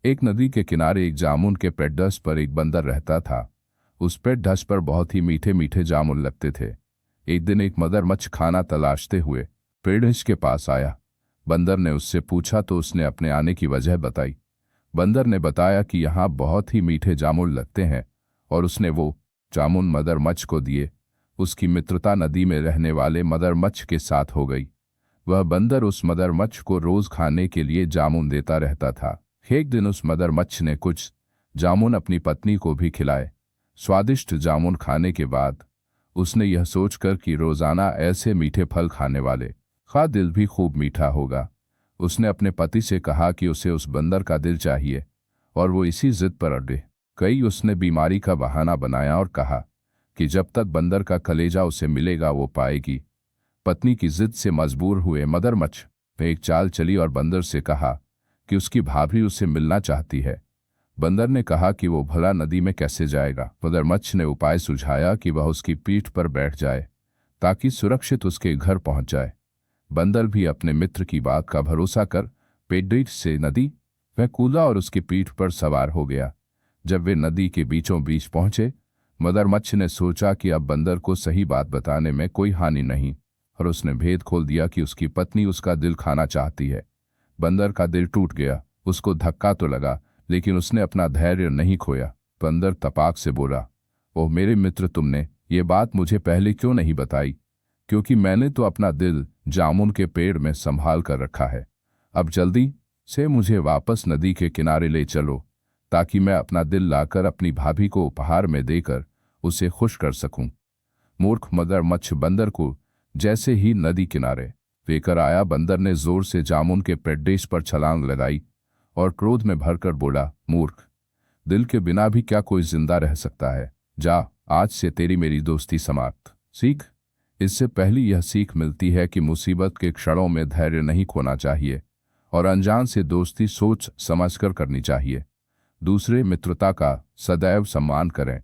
एक नदी के किनारे एक जामुन के पेड़ पर एक बंदर रहता था। उस पेड़ पर बहुत ही मीठे मीठे जामुन लगते थे। एक दिन एक मगरमच्छ खाना तलाशते हुए पेड़ के पास आया। बंदर ने उससे पूछा तो उसने अपने आने की वजह बताई। बंदर ने बताया कि यहाँ बहुत ही मीठे जामुन लगते हैं और उसने वो जामुन मगरमच्छ को दिए। उसकी मित्रता नदी में रहने वाले मगरमच्छ के साथ हो गई। वह बंदर उस मगरमच्छ को रोज खाने के लिए जामुन देता रहता था। एक दिन उस मगरमच्छ ने कुछ जामुन अपनी पत्नी को भी खिलाए। स्वादिष्ट जामुन खाने के बाद उसने यह सोचकर कि रोजाना ऐसे मीठे फल खाने वाले का दिल भी खूब मीठा होगा, उसने अपने पति से कहा कि उसे उस बंदर का दिल चाहिए और वो इसी जिद पर अड़े। कई उसने बीमारी का बहाना बनाया और कहा कि जब तक बंदर का कलेजा उसे मिलेगा वो पाएगी। पत्नी की जिद से मजबूर हुए मगरमच्छ पे एक चाल चली और बंदर से कहा कि उसकी भाभी उसे मिलना चाहती है। बंदर ने कहा कि वो भला नदी में कैसे जाएगा। मगरमच्छ ने उपाय सुझाया कि वह उसकी पीठ पर बैठ जाए ताकि सुरक्षित उसके घर पहुंच जाए। बंदर भी अपने मित्र की बात का भरोसा कर पेड़ से नदी वह कूदा और उसकी पीठ पर सवार हो गया। जब वे नदी के बीचों बीच पहुंचे, मगरमच्छ ने सोचा कि अब बंदर को सही बात बताने में कोई हानि नहीं और उसने भेद खोल दिया कि उसकी पत्नी उसका दिल खाना चाहती है। बंदर का दिल टूट गया। उसको धक्का तो लगा लेकिन उसने अपना धैर्य नहीं खोया। बंदर तपाक से बोला, ओह मेरे मित्र, तुमने ये बात मुझे पहले क्यों नहीं बताई? क्योंकि मैंने तो अपना दिल जामुन के पेड़ में संभाल कर रखा है। अब जल्दी से मुझे वापस नदी के किनारे ले चलो ताकि मैं अपना दिल लाकर अपनी भाभी को उपहार में देकर उसे खुश कर सकूं। मूर्ख मगरमच्छ बंदर को जैसे ही नदी किनारे लेकर आया, बंदर ने जोर से जामुन के पेड़ पर छलांग लगाई और क्रोध में भरकर बोला, मूर्ख, दिल के बिना भी क्या कोई जिंदा रह सकता है? जा, आज से तेरी मेरी दोस्ती समाप्त। सीख। इससे पहली यह सीख मिलती है कि मुसीबत के क्षणों में धैर्य नहीं खोना चाहिए और अनजान से दोस्ती सोच समझकर करनी चाहिए। दूसरे मित्रता का सदैव सम्मान करें।